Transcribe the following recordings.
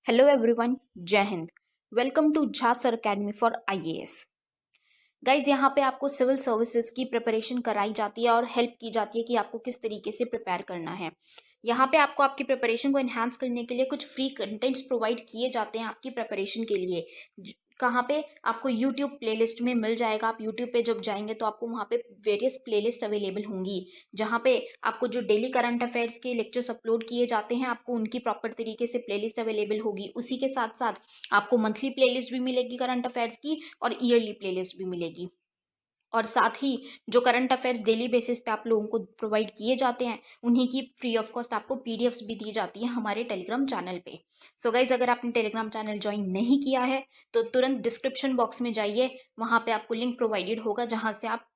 Hello everyone, जय Hind. Welcome to Jha sir academy for IAS. Guys, यहाँ पे आपको सिविल सर्विसेज की प्रिपरेशन कराई जाती है और हेल्प की जाती है कि आपको किस तरीके से प्रिपेयर करना है। यहाँ पे आपको आपकी प्रिपरेशन को एनहांस करने के लिए कुछ फ्री कंटेंट्स प्रोवाइड किए जाते हैं आपकी प्रिपरेशन के लिए। कहाँ पे आपको यूट्यूब प्लेलिस्ट में मिल जाएगा। आप यूट्यूब पे जब जाएंगे तो आपको वहाँ पे वेरियस प्लेलिस्ट अवेलेबल होंगी, जहाँ पे आपको जो डेली करंट अफेयर्स के लेक्चर्स अपलोड किए जाते हैं आपको उनकी प्रॉपर तरीके से प्लेलिस्ट अवेलेबल होगी। उसी के साथ साथ आपको मंथली प्लेलिस्ट भी मिलेगी करंट अफेयर्स की और ईयरली प्लेलिस्ट भी मिलेगी। और साथ ही जो करंट अफेयर्स डेली बेसिस पे आप लोगों को प्रोवाइड किए जाते हैं उन्हीं की फ्री ऑफ कॉस्ट आपको पीडीएफ्स भी दी जाती है हमारे टेलीग्राम चैनल पे। सो गाइज, अगर आपने टेलीग्राम चैनल ज्वाइन नहीं किया है तो तुरंत डिस्क्रिप्शन बॉक्स में जाइए, वहाँ पे आपको लिंक प्रोवाइडेड होगा जहाँ से आप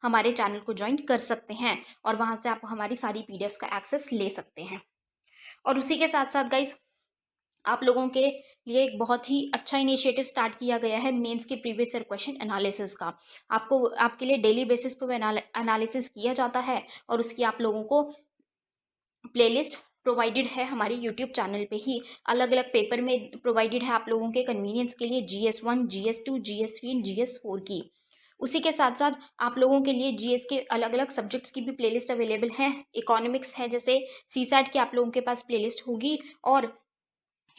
हमारे चैनल को ज्वाइन कर सकते हैं और वहाँ से आप हमारी सारी पीडीएफ्स का एक्सेस ले सकते हैं। और उसी के साथ साथ गाइज, आप लोगों के लिए एक बहुत ही अच्छा इनिशिएटिव स्टार्ट किया गया है मेंस के प्रीवियस ईयर क्वेश्चन एनालिसिस का। आपको आपके लिए डेली बेसिस पर एनालिसिस किया जाता है और उसकी आप लोगों को प्लेलिस्ट प्रोवाइडेड है हमारे यूट्यूब चैनल पे ही। अलग अलग पेपर में प्रोवाइडेड है आप लोगों के कन्वीनियंस के लिए, GS1, GS2, GS3 and GS4 की। उसी के साथ साथ आप लोगों के लिए जीएस के अलग अलग सब्जेक्ट्स की भी प्लेलिस्ट अवेलेबल है। इकोनॉमिक्स है, जैसे सीसैट की आप लोगों के पास प्लेलिस्ट होगी और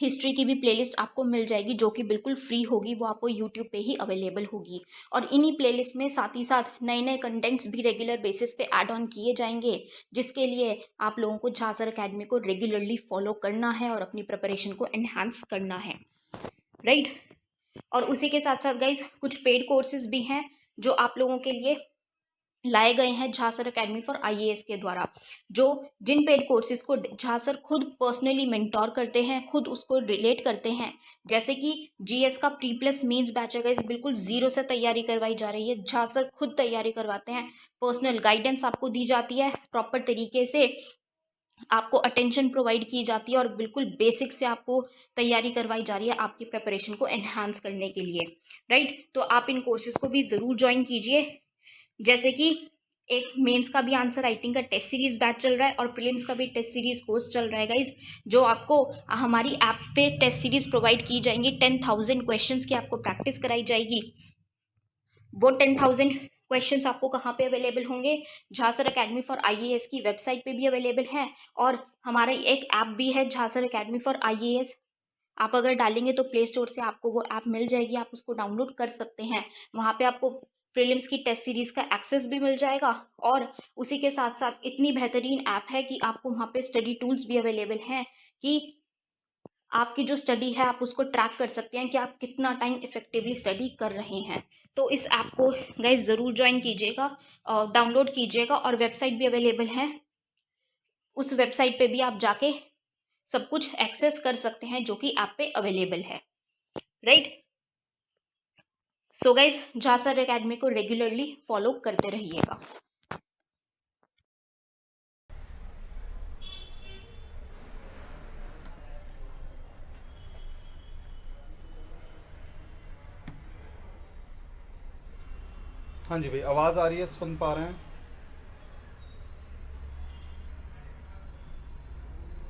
हिस्ट्री की भी प्लेलिस्ट आपको मिल जाएगी जो कि बिल्कुल फ्री होगी, वो आपको यूट्यूब पे ही अवेलेबल होगी। और इन्हीं प्लेलिस्ट में साथ ही साथ नए नए कंटेंट्स भी रेगुलर बेसिस पे ऐड ऑन किए जाएंगे, जिसके लिए आप लोगों को झा सर अकेडमी को रेगुलरली फॉलो करना है और अपनी प्रिपरेशन को एनहांस करना है, राइट। और उसी के साथ साथ गाइज, कुछ पेड कोर्सेज भी हैं जो आप लोगों के लिए लाए गए हैं Jha sir academy for IAS के द्वारा, जो जिन पेड कोर्सेज को झा सर खुद पर्सनली मेंटोर करते हैं, खुद उसको रिलेट करते हैं। जैसे कि जीएस का प्री प्लस मेंस बैच है गाइस, बिल्कुल जीरो से तैयारी करवाई जा रही है। झा सर खुद तैयारी करवाते हैं, पर्सनल गाइडेंस आपको दी जाती है, प्रॉपर तरीके से आपको अटेंशन प्रोवाइड की जाती है और बिल्कुल बेसिक से आपको तैयारी करवाई जा रही है आपकी प्रिपरेशन को एनहांस करने के लिए, राइट। तो आप इन कोर्सेज को भी ज़रूर ज्वाइन कीजिए। जैसे कि एक मेंस का भी आंसर राइटिंग का टेस्ट सीरीज बैच चल रहा है और प्रीलिम्स का भी टेस्ट सीरीज कोर्स चल रहा है गाइज, जो आपको हमारी ऐप पे टेस्ट सीरीज प्रोवाइड की जाएंगी। 10,000 क्वेश्चंस की आपको प्रैक्टिस कराई जाएगी। वो 10,000 क्वेश्चंस आपको कहाँ पे अवेलेबल होंगे? Jha sir academy for IAS की वेबसाइट पे भी अवेलेबल है और हमारा एक ऐप भी है Jha sir academy for IAS. आप अगर डालेंगे तो प्ले स्टोर से आपको वो ऐप मिल जाएगी, आप उसको डाउनलोड कर सकते हैं। वहाँ पे आपको प्रीलिम्स की टेस्ट सीरीज का एक्सेस भी मिल जाएगा और उसी के साथ साथ इतनी बेहतरीन ऐप है कि आपको वहाँ पे स्टडी टूल्स भी अवेलेबल हैं कि आपकी जो स्टडी है आप उसको ट्रैक कर सकते हैं कि आप कितना टाइम इफेक्टिवली स्टडी कर रहे हैं। तो इस ऐप को गाइज ज़रूर ज्वाइन कीजिएगा, डाउनलोड कीजिएगा और वेबसाइट भी अवेलेबल है। उस वेबसाइट पे भी आप जाके सब कुछ एक्सेस कर सकते हैं जो कि ऐप पे अवेलेबल है, right. So guys, Jha sir academy को रेगुलरली फॉलो करते रहिएगा। हाँ जी भाई, आवाज़ आ रही है? सुन पा रहे हैं?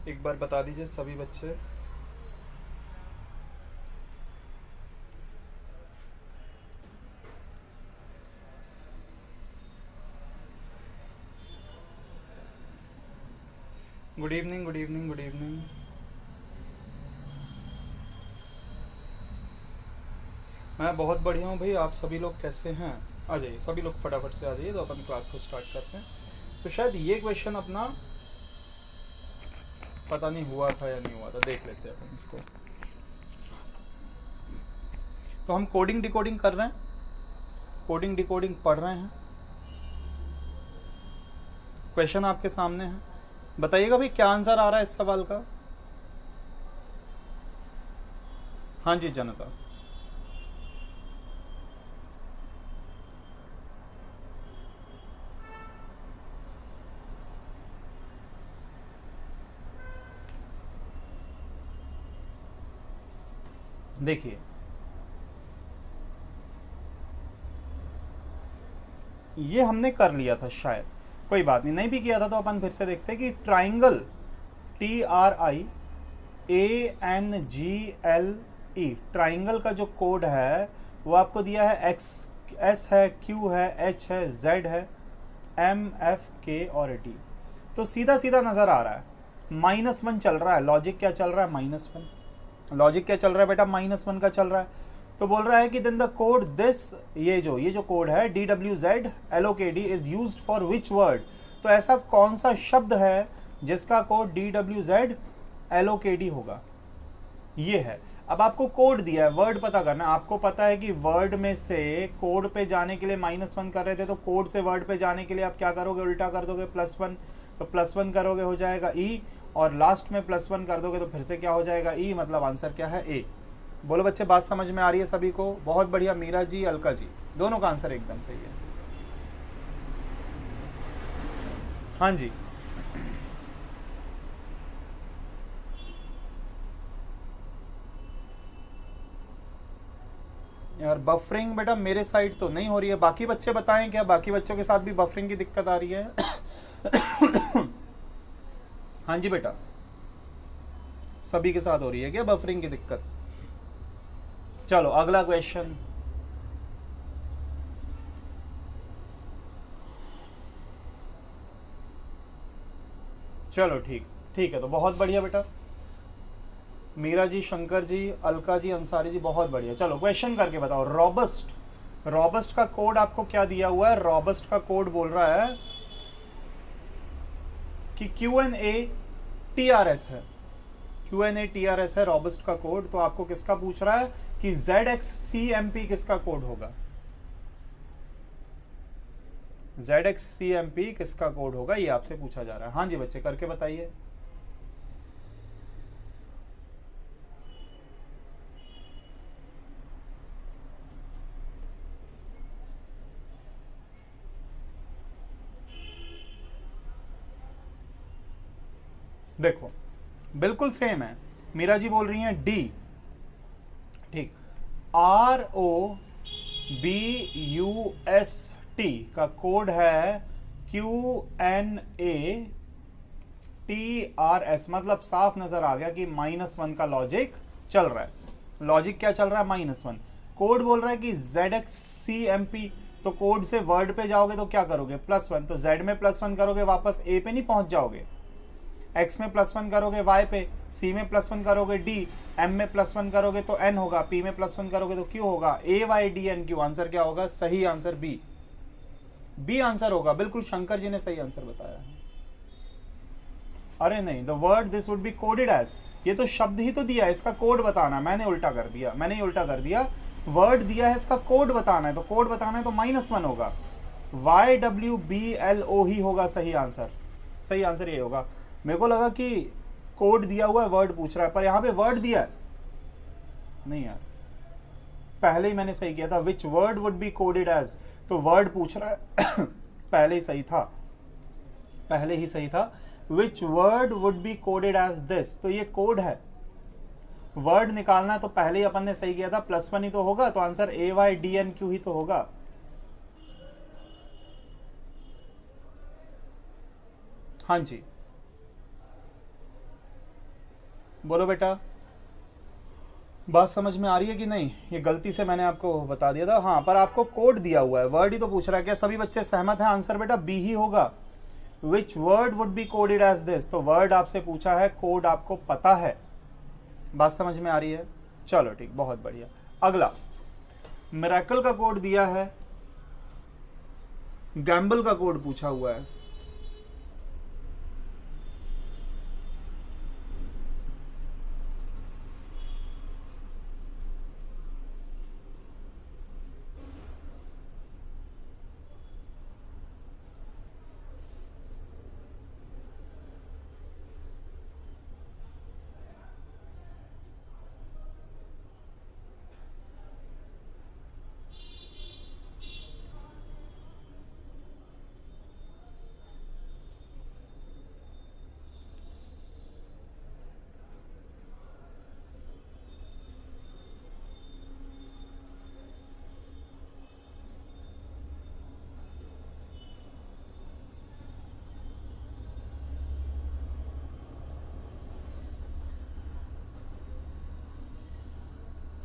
एक बार बता दीजिए सभी बच्चे। Good evening, good evening, good evening. मैं बहुत बढ़िया हूँ भाई, आप सभी लोग कैसे हैं? आ जाइए सभी लोग, फटाफट से आ जाइए तो अपन क्लास को स्टार्ट करते हैं। तो शायद ये क्वेश्चन अपना पता नहीं हुआ था या नहीं हुआ था, देख लेते हैं अपन इसको। तो हम कोडिंग डिकोडिंग कर रहे हैं, कोडिंग डिकोडिंग पढ़ रहे हैं। क्वेश्चन आपके सामने है, बताइएगा भाई क्या आंसर आ रहा है इस सवाल का। हाँ जी जनता, देखिए ये हमने कर लिया था शायद, कोई बात नहीं, नहीं भी किया था तो अपन फिर से देखते हैं कि ट्राइंगल TRI ANGLE ट्राइंगल का जो कोड है वो आपको दिया है S है, Q है, H है, Z है, M, F, K और T। तो सीधा सीधा नजर आ रहा है -1 चल रहा है। लॉजिक क्या चल रहा है? -1। लॉजिक क्या चल रहा है बेटा? -1 का चल रहा है। तो बोल रहा है कि देन द कोड दिस, ये जो कोड है DWZ LOKD is used for which word. तो ऐसा कौन सा शब्द है जिसका कोड DWZ LOKD होगा? ये है। अब आपको कोड दिया है, वर्ड पता करना। आपको पता है कि वर्ड में से कोड पे जाने के लिए -1 कर रहे थे, तो कोड से वर्ड पे जाने के लिए आप क्या करोगे? उल्टा कर दोगे, +1। तो +1 करोगे हो जाएगा E, और लास्ट में +1 कर दोगे तो फिर से क्या हो जाएगा? E। मतलब आंसर क्या है? A। बोलो बच्चे, बात समझ में आ रही है सभी को? बहुत बढ़िया। मीरा जी, अलका जी, दोनों का आंसर एकदम सही है। हाँ जी। यार बफरिंग बेटा मेरे साइड तो नहीं हो रही है, बाकी बच्चे बताएं क्या बाकी बच्चों के साथ भी बफरिंग की दिक्कत आ रही है? हाँ जी बेटा, सभी के साथ हो रही है क्या बफरिंग की दिक्कत? चलो अगला क्वेश्चन। चलो ठीक ठीक है, तो बहुत बढ़िया बेटा। मीरा जी, शंकर जी, अलका जी, अंसारी जी, बहुत बढ़िया। चलो क्वेश्चन करके बताओ। रॉबस्ट, रॉबस्ट का कोड आपको क्या दिया हुआ है? रॉबस्ट का कोड बोल रहा है कि QNA TRS है। QNA TRS है रॉबस्ट का कोड। तो आपको किसका पूछ रहा है कि ZXCMP किसका कोड होगा? ZXCMP किसका कोड होगा, ये आपसे पूछा जा रहा है। हाँ जी बच्चे, करके बताइए। देखो बिल्कुल सेम है। मीरा जी बोल रही हैं D। ठीक। ROBUST का कोड है QNATRS। मतलब साफ नजर आ गया कि -1 का लॉजिक चल रहा है। लॉजिक क्या चल रहा है? -1। कोड बोल रहा है कि ZXCMP। तो कोड से वर्ड पे जाओगे तो क्या करोगे? +1। तो Z में +1 करोगे, वापस A पे नहीं पहुंच जाओगे। X में +1 करोगे Y पे, C में +1 करोगे D, M में +1 करोगे तो N होगा, P में +1 करोगे तो Q होगा। AYDNQ आंसर क्या होगा? सही आंसर B। B आंसर होगा। बिल्कुल शंकर जी ने सही आंसर बताया है। अरे नहीं, the word this would be coded as, ये तो शब्द ही तो दिया है, इसका कोड बताना। मैंने उल्टा कर दिया, मैंने ये उल्टा कर दिया। वर्ड दिया है, इसका कोड बताना है, तो कोड बताना है तो -1 होगा। YWBLO ही होगा सही आंसर। सही आंसर ये होगा। मेरे को लगा कि कोड दिया हुआ है, वर्ड पूछ रहा है, पर यहां पे वर्ड दिया है नहीं यार। पहले ही मैंने सही किया था, which word would be coded as, तो वर्ड पूछ रहा है। पहले ही सही था, पहले ही सही था। Which word would be coded as this, तो ये कोड है। वर्ड निकालना तो पहले ही अपन ने सही किया था, +1 ही तो होगा, तो आंसर AYDNQ ही तो होगा। हाँ जी बोलो बेटा, बात समझ में आ रही है कि नहीं? ये गलती से मैंने आपको बता दिया था। हाँ, पर आपको कोड दिया हुआ है, वर्ड ही तो पूछ रहा है। क्या सभी बच्चे सहमत हैं? आंसर बेटा B ही होगा। Which word would be coded as this, तो वर्ड आपसे पूछा है, कोड आपको पता है। बात समझ में आ रही है? चलो ठीक, बहुत बढ़िया। अगला, मिरेकल का कोड दिया है, गैम्बल का कोड पूछा हुआ है।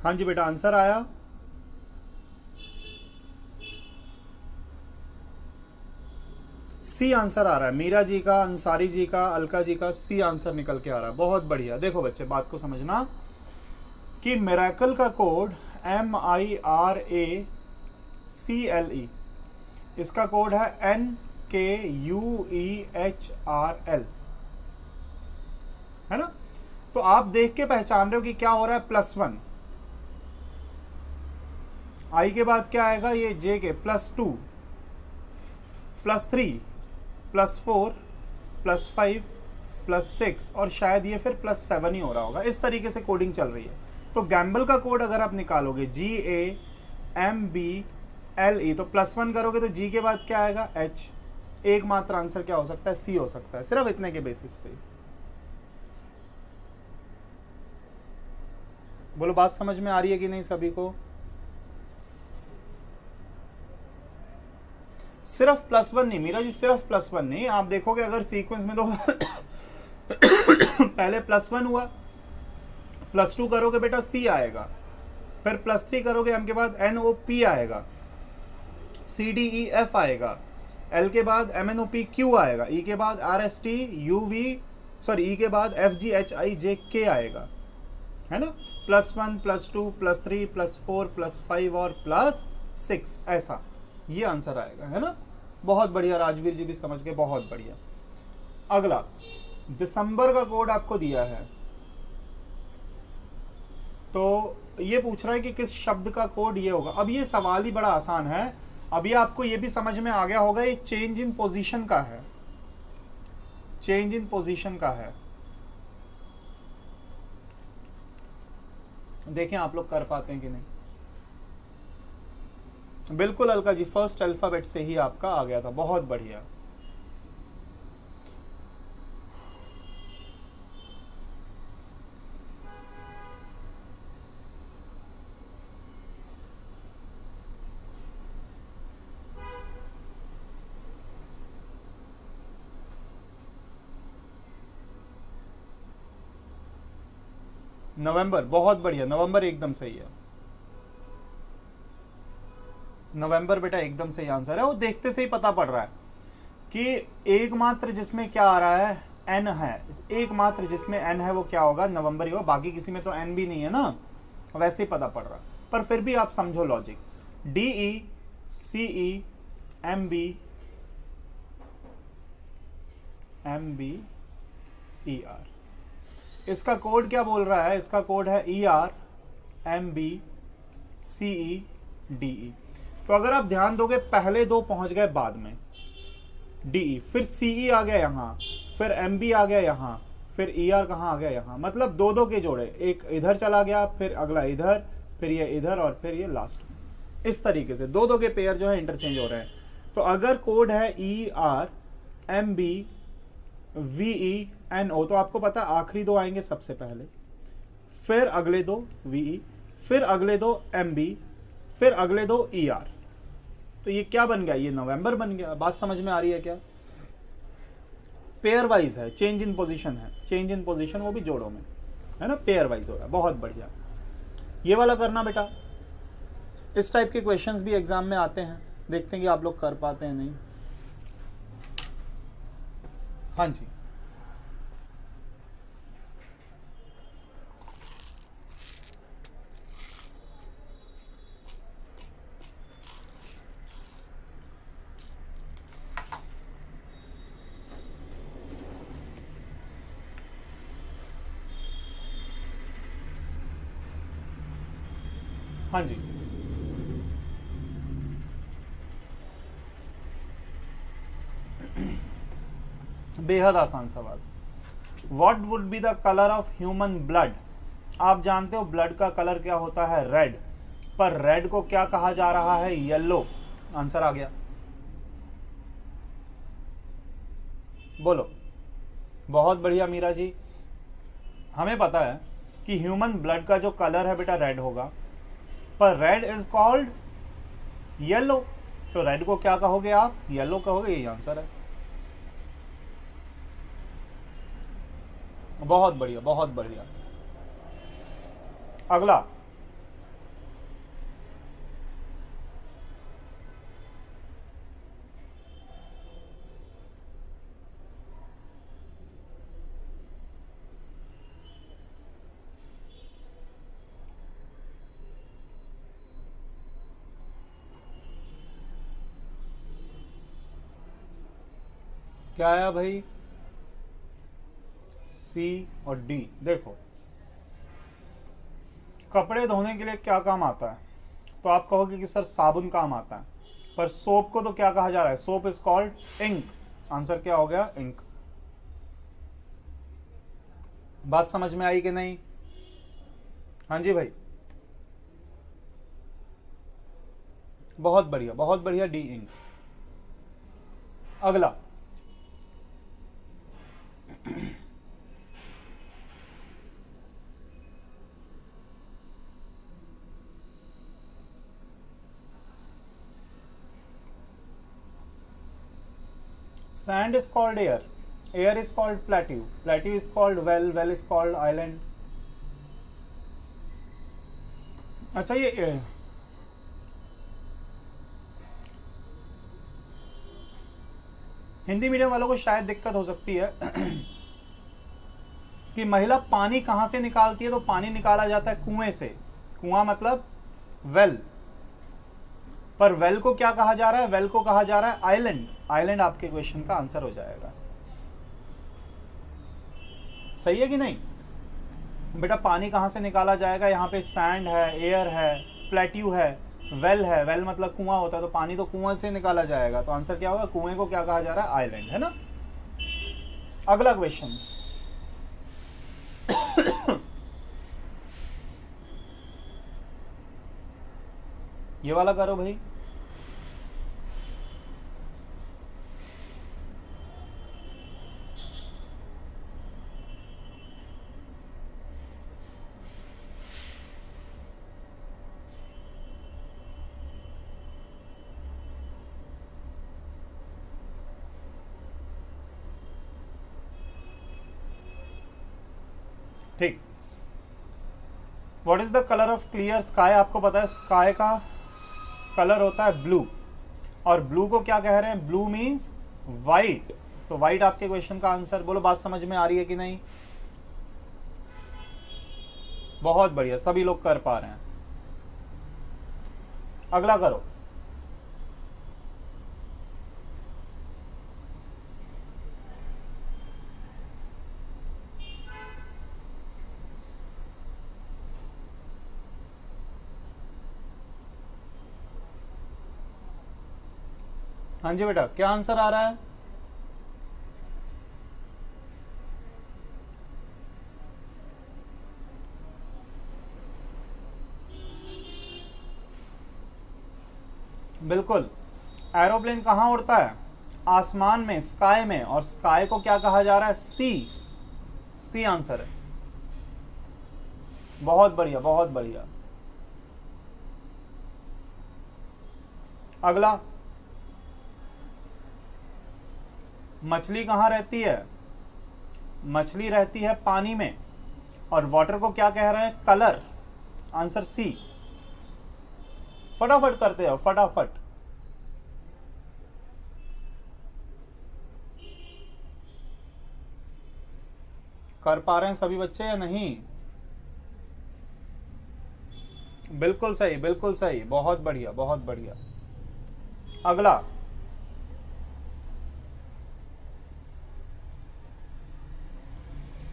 हाँ जी बेटा, आंसर आया। सी आंसर आ रहा है। मीरा जी का, अंसारी जी का, अलका जी का सी आंसर निकल के आ रहा है। बहुत बढ़िया। देखो बच्चे, बात को समझना कि मिरेकल का कोड MIRACLE, इसका कोड है NKUEHRL, है ना। तो आप देख के पहचान रहे हो कि क्या हो रहा है, +1। आई के बाद क्या आएगा, ये जे के +2, +3, +4, +5, +6 और शायद ये फिर +7 ही हो रहा होगा। इस तरीके से कोडिंग चल रही है। तो गैम्बल का कोड अगर आप निकालोगे GAMBLE, तो +1 करोगे तो जी के बाद क्या आएगा, H। एकमात्र आंसर क्या हो सकता है, सी हो सकता है, सिर्फ इतने के बेसिस पे। बोलो, बात समझ में आ रही है कि नहीं सभी को? सिर्फ +1 नहीं मीरा जी, सिर्फ +1 नहीं। आप देखोगे अगर सीक्वेंस में तो पहले +1 हुआ, +2 करोगे बेटा सी आएगा, फिर +3 करोगे एम के बाद NOP आएगा, CDEF आएगा, L के बाद MNOPQ आएगा, E के बाद ई के बाद FGHIJK आएगा, है ना। +1, +2, +3, +4, +5 और +6, ऐसा ये आंसर आएगा, है ना। बहुत बढ़िया, राजवीर जी भी समझ गए, बहुत बढ़िया। अगला, दिसंबर का कोड आपको दिया है, तो ये पूछ रहा है कि किस शब्द का कोड ये होगा। अब ये सवाल ही बड़ा आसान है। अभी आपको ये भी समझ में आ गया होगा, ये चेंज इन पोजीशन का है, चेंज इन पोजीशन का है। देखें आप लोग कर पाते हैं कि नहीं। बिल्कुल अलका जी, फर्स्ट अल्फाबेट से ही आपका आ गया था, बहुत बढ़िया। नवंबर, बहुत बढ़िया, नवंबर एकदम सही है। नवंबर बेटा एकदम सही आंसर है। वो देखते से ही पता पड़ रहा है कि एकमात्र जिसमें क्या आ रहा है, एन है। एकमात्र जिसमें एन है वो क्या होगा, नवंबर ही होगा। बाकी किसी में तो एन भी नहीं है ना, वैसे ही पता पड़ रहा। पर फिर भी आप समझो लॉजिक। DECEMBER, इसका कोड क्या बोल रहा है, इसका कोड है ERMBCEDE। तो अगर आप ध्यान दोगे, पहले दो पहुंच गए बाद में, DE, फिर CE आ गया यहाँ, फिर MB आ गया यहाँ, फिर ER कहाँ आ गया यहाँ। मतलब दो दो के जोड़े, एक इधर चला गया, फिर अगला इधर, फिर ये इधर और फिर ये लास्ट में। इस तरीके से दो दो के पेयर जो है इंटरचेंज हो रहे हैं। तो अगर कोड है ERMBVENO, तो आपको पता है आखिरी दो आएंगे सबसे पहले, फिर अगले दो VE, फिर अगले दो MB, फिर अगले दो ER। तो ये क्या बन गया, ये नवंबर बन गया। बात समझ में आ रही है क्या? पेयर वाइज है, चेंज इन पोजीशन है, चेंज इन पोजीशन वो भी जोड़ों में, है ना, पेयर वाइज हो रहा है। बहुत बढ़िया, ये वाला करना बेटा। इस टाइप के क्वेश्चंस भी एग्जाम में आते हैं, देखते हैं कि आप लोग कर पाते हैं नहीं। हाँ जी, हाँ जी, बेहद आसान सवाल। What would be the color of human blood? आप जानते हो ब्लड का कलर क्या होता है, रेड। पर रेड को क्या कहा जा रहा है, येलो। आंसर आ गया, बोलो। बहुत बढ़िया मीरा जी, हमें पता है कि ह्यूमन ब्लड का जो कलर है बेटा रेड होगा, पर रेड इज कॉल्ड येलो। तो रेड को क्या कहोगे आप, येलो कहोगे, यही आंसर है। बहुत बढ़िया, बहुत बढ़िया। अगला, क्या आया भाई? सी और डी। देखो, कपड़े धोने के लिए क्या काम आता है? तो आप कहोगे कि सर साबुन काम आता है, पर सोप को तो क्या कहा जा रहा है? Soap is called ink. Answer क्या हो गया? इंक। बात समझ में आई कि नहीं? हाँ जी भाई, बहुत बढ़िया, बहुत बढ़िया, डी इंक। अगला, sand is called air, air is called plateau, plateau is called well, well is called island। अच्छा, ये हिंदी मीडियम वालों को शायद दिक्कत हो सकती है कि महिला पानी कहां से निकालती है? तो पानी निकाला जाता है कुएं से। कुआं मतलब वेल, पर वेल को क्या कहा जा रहा है? वेल को कहा जा रहा है आइलैंड। आइलैंड आपके क्वेश्चन का आंसर हो जाएगा। सही है कि नहीं? बेटा पानी कहाँ से निकाला जाएगा? यहाँ पे सैंड है, एयर है, प्लेट्यू है, वेल है। वेल मतलब कुआं होता है, तो पानी तो कुआं से निकाला जाएगा। तो आंसर क्या होगा? कुएं को क्या कहा जा रहा है? आइलैंड, है ना। अगला क्वेश्चन, ये वाला करो भाई। ठीक। What is the colour of clear sky? आपको पता है स्काई का कलर होता है ब्लू, और ब्लू को क्या कह रहे हैं? Blue means white. तो वाइट आपके क्वेश्चन का आंसर। बोलो बात समझ में आ रही है कि नहीं? बहुत बढ़िया, सभी लोग कर पा रहे हैं। अगला करो। हाँ जी बेटा, क्या आंसर आ रहा है? बिल्कुल। एरोप्लेन कहाँ उड़ता है? आसमान में, स्काई में। और स्काई को क्या कहा जा रहा है? सी। सी आंसर है। बहुत बढ़िया, बहुत बढ़िया। अगला, मछली कहाँ रहती है? मछली रहती है पानी में। और वाटर को क्या कह रहे हैं? कलर। Answer C. फटाफट करते हो, फटाफट। कर पा रहे हैं सभी बच्चे या नहीं? बिल्कुल सही, बिल्कुल सही, बहुत बढ़िया, बहुत बढ़िया। अगला,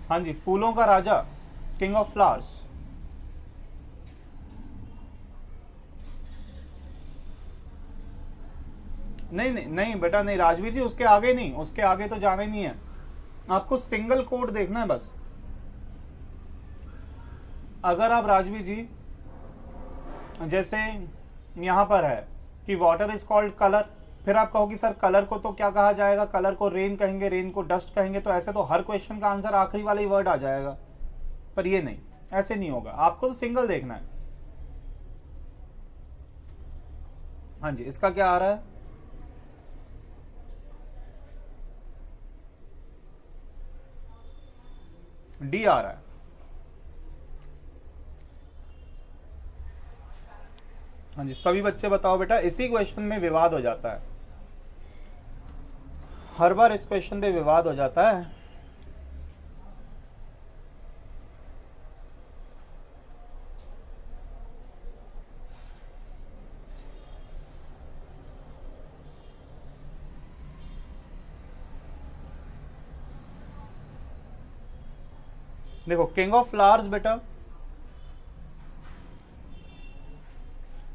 हाँ जी, फूलों का राजा, किंग ऑफ फ्लावर्स। नहीं नहीं नहीं बेटा, नहीं राजवीर जी, उसके आगे नहीं, उसके आगे तो जाना ही नहीं है। आपको सिंगल कोड देखना है बस। अगर आप राजवीर जी, जैसे यहां पर है कि वाटर इज कॉल्ड कलर, फिर आप कहोगे सर कलर को तो क्या कहा जाएगा? कलर को रेन कहेंगे, रेन को डस्ट कहेंगे। तो ऐसे तो हर क्वेश्चन का आंसर आखिरी वाला ही वर्ड आ जाएगा, पर ये नहीं, ऐसे नहीं होगा। आपको तो सिंगल देखना है। हाँ जी, इसका क्या आ रहा है? डी आ रहा है। हाँ जी, सभी बच्चे बताओ बेटा। इसी क्वेश्चन में विवाद हो जाता है, हर बार इस क्वेश्चन पे विवाद हो जाता है। देखो किंग ऑफ फ्लावर्स बेटा,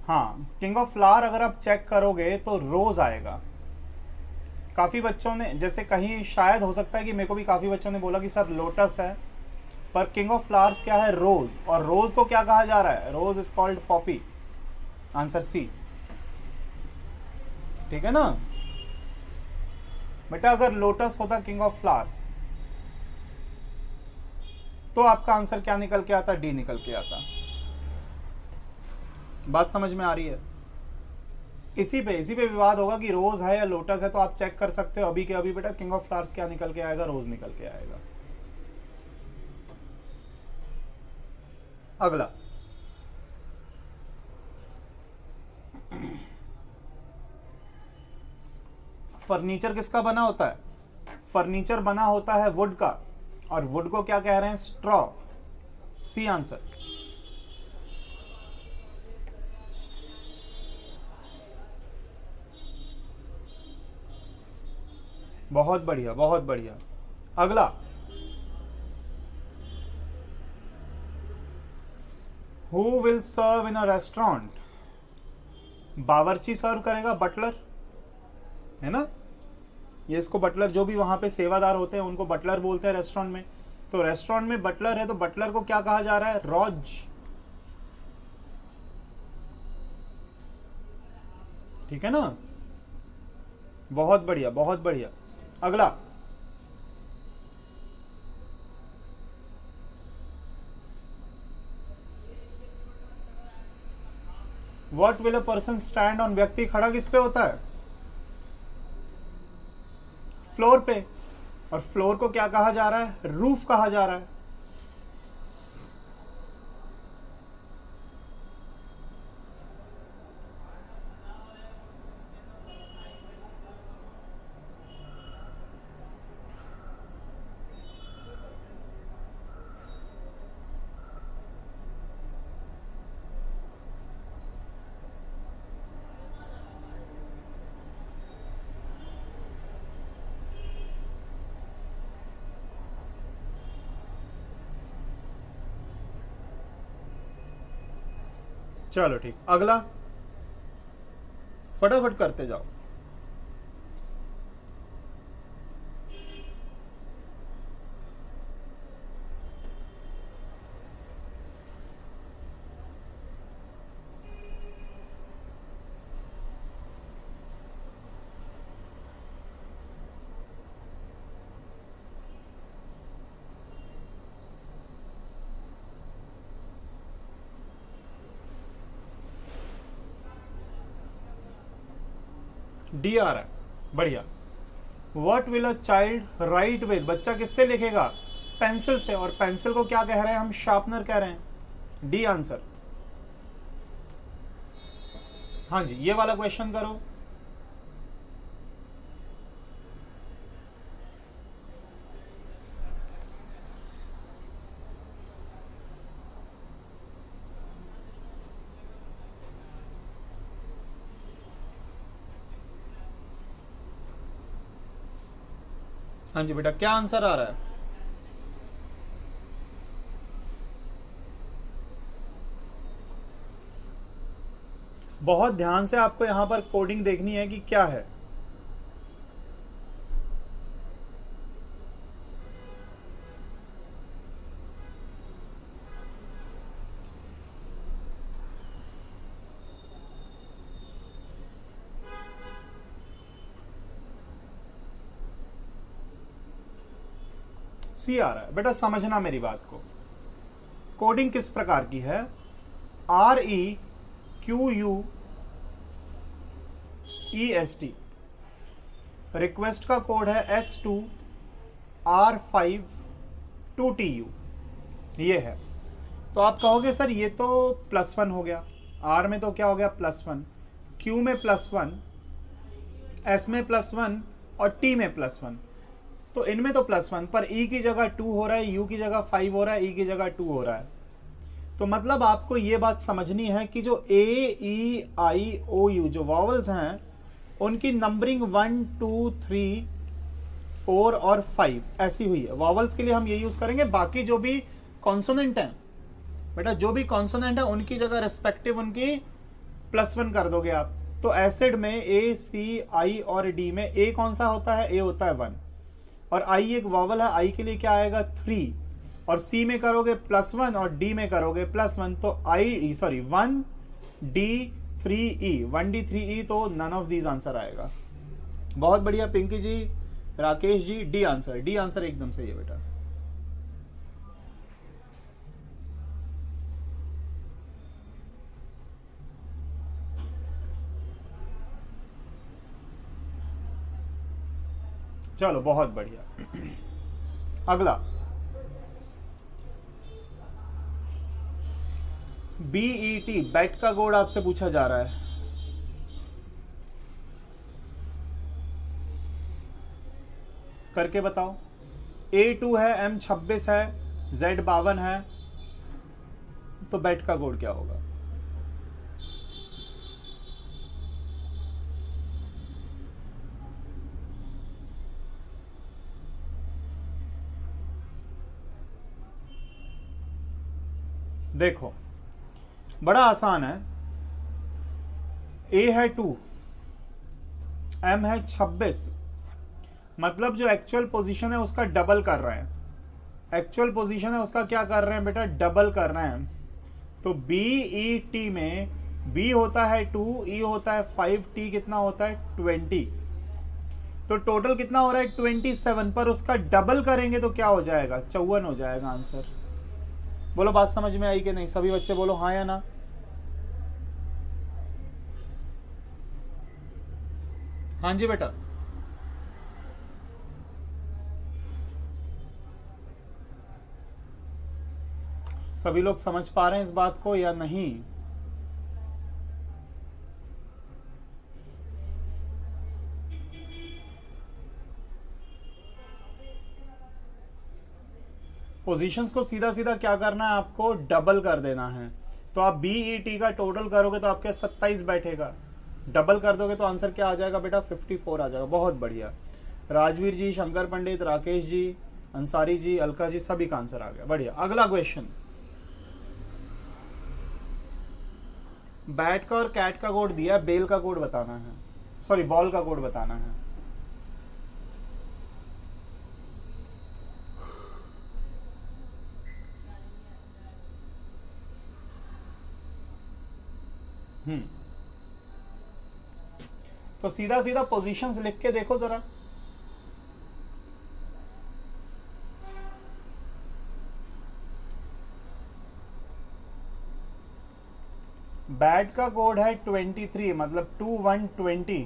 हाँ किंग ऑफ फ्लावर अगर आप चेक करोगे तो रोज आएगा। काफ़ी बच्चों ने, जैसे कहीं शायद हो सकता है कि मेरे को भी काफ़ी बच्चों ने बोला कि सर लोटस है, पर किंग ऑफ फ्लावर्स क्या है? रोज। और रोज को क्या कहा जा रहा है? Rose is called poppy. Answer C. ठीक है ना बेटा, अगर लोटस होता किंग ऑफ फ्लावर्स तो आपका आंसर क्या निकल के आता? डी निकल के आता। बात समझ में आ रही है? इसी पे विवाद होगा कि रोज है या लोटस है, तो आप चेक कर सकते हो अभी के अभी बेटा, किंग ऑफ फ्लावर्स क्या निकल के आएगा? रोज निकल के आएगा। अगला, फर्नीचर किसका बना होता है? फर्नीचर बना होता है वुड का, और वुड को क्या कह रहे हैं? स्ट्रॉ। C answer. बहुत बढ़िया, बहुत बढ़िया। अगला, who will serve in a restaurant? बावर्ची सर्व करेगा, बटलर है ना, ये इसको बटलर, जो भी वहां पे सेवादार होते हैं उनको बटलर बोलते हैं रेस्टोरेंट में। तो रेस्टोरेंट में बटलर है, तो बटलर को क्या कहा जा रहा है? रॉज। ठीक है ना, बहुत बढ़िया, बहुत बढ़िया। अगला, what will a person stand on? व्यक्ति खड़ा किस पे होता है? फ्लोर पे। और फ्लोर को क्या कहा जा रहा है? रूफ कहा जा रहा है। चलो ठीक, अगला फटाफट करते जाओ। डी आ रहा है, बढ़िया। What will a child right with? बच्चा किससे लिखेगा? पेंसिल से। और पेंसिल को क्या कह रहे हैं हम? शार्पनर कह रहे हैं। D answer. हाँ जी, ये वाला क्वेश्चन करो। हाँ जी बेटा, क्या आंसर आ रहा है? बहुत ध्यान से आपको यहां पर कोडिंग देखनी है कि क्या है। सी आ रहा है बेटा, समझना मेरी बात को। कोडिंग किस प्रकार की है? REQUEST। रिक्वेस्ट का कोड है S2R5 ये है। तो आप कहोगे सर ये तो +1 हो गया, R में तो क्या हो गया? +1, Q में +1, S में +1 और T में +1। तो इनमें तो +1, पर E की जगह 2 हो रहा है, U की जगह 5 हो रहा है, E की जगह 2 हो रहा है। तो मतलब आपको ये बात समझनी है कि जो A, E, I, O, U जो वॉवल्स हैं उनकी नंबरिंग 1, 2, 3, 4 और 5 ऐसी हुई है। वॉवल्स के लिए हम ये यूज़ करेंगे, बाकी जो भी कॉन्सोनेंट है बेटा, जो भी कॉन्सोनेंट है उनकी जगह रिस्पेक्टिव उनकी +1 कर दोगे आप। तो एसिड में ए, सी, आई और डी में ए कौन सा होता है? ए होता है 1, और आई एक वॉवल है, आई के लिए क्या आएगा? 3, और सी में करोगे +1 और डी में करोगे +1, तो 1 डी 3 ई, 1D 3E, तो नन ऑफ दीज आंसर आएगा। बहुत बढ़िया पिंकी जी, राकेश जी, डी आंसर एकदम सही है बेटा। चलो बहुत बढ़िया। अगला BET, बैट का कोड आपसे पूछा जा रहा है। करके बताओ। A2 है, M 26 है, Z 52 है, तो बैट का कोड क्या होगा? देखो बड़ा आसान है। A है 2, M है 26, मतलब जो एक्चुअल पोजीशन है उसका डबल कर रहे हैं। एक्चुअल पोजीशन है उसका क्या कर रहे हैं बेटा? डबल कर रहे हैं। तो BET में B होता है 2, E होता है 5, T कितना होता है? 20। तो टोटल कितना हो रहा है? 27, पर उसका डबल करेंगे तो क्या हो जाएगा? 54 हो जाएगा आंसर। बोलो बात समझ में आई कि नहीं? सभी बच्चे बोलो हाँ या ना। हाँ जी बेटा। सभी लोग समझ पा रहे हैं इस बात को या नहीं? पोजीशंस को सीधा सीधा क्या करना है आपको? डबल कर देना है। तो आप BET का टोटल करोगे तो आपके 27 बैठेगा, डबल कर दोगे तो आंसर क्या आ जाएगा बेटा? 54 आ जाएगा। बहुत बढ़िया। राजवीर जी, शंकर पंडित, राकेश जी, अंसारी जी, अलका जी, सभी का आंसर आ गया। बढ़िया। अगला क्वेश्चन, बैट का और कैट का कोड दिया है, बेल का कोड बताना है, सॉरी बॉल का कोड बताना है। तो सीधा सीधा पोजीशंस लिख के देखो जरा। बैट का कोड है 23, मतलब 2 1 20,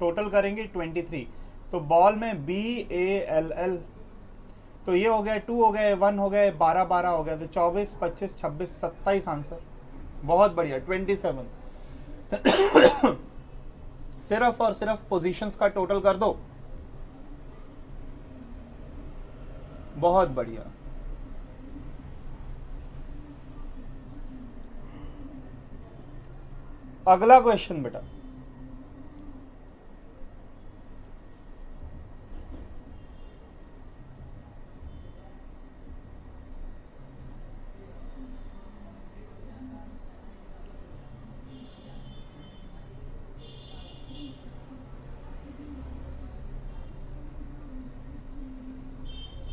टोटल करेंगे 23। तो बॉल में BALL, तो ये हो गया 2 हो गए, 1 हो गए, 12 12 हो गया, तो 24 25 26 27 आंसर। बहुत बढ़िया। 27 सिर्फ और सिर्फ पोजीशंस का टोटल कर दो। बहुत बढ़िया। अगला क्वेश्चन बेटा,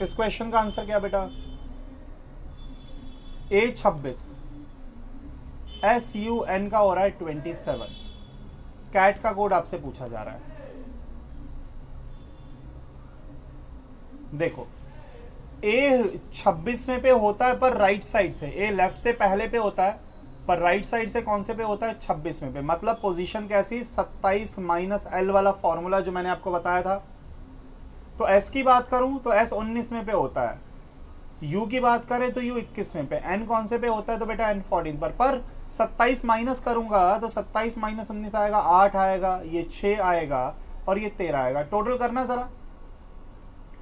इस क्वेश्चन का आंसर क्या बेटा? A26, SUN का हो रहा है 27, कैट का कोड आपसे पूछा जा रहा है। देखो A26 में पे होता है पर राइट साइड से, A लेफ्ट से पहले पे होता है पर राइट साइड से कौन से पे होता है? 26 में पे। मतलब पोजीशन कैसी? 27 - L वाला फॉर्मूला जो मैंने आपको बताया था। तो S की बात करूं तो S 19 में पे होता है, U की बात करें तो U 21 में पे, N कौन से पे होता है? तो बेटा N 14 पर 27 माइनस करूंगा तो 27 - 19 आएगा, 8 आएगा, ये 6 आएगा और ये 13 आएगा। टोटल करना जरा।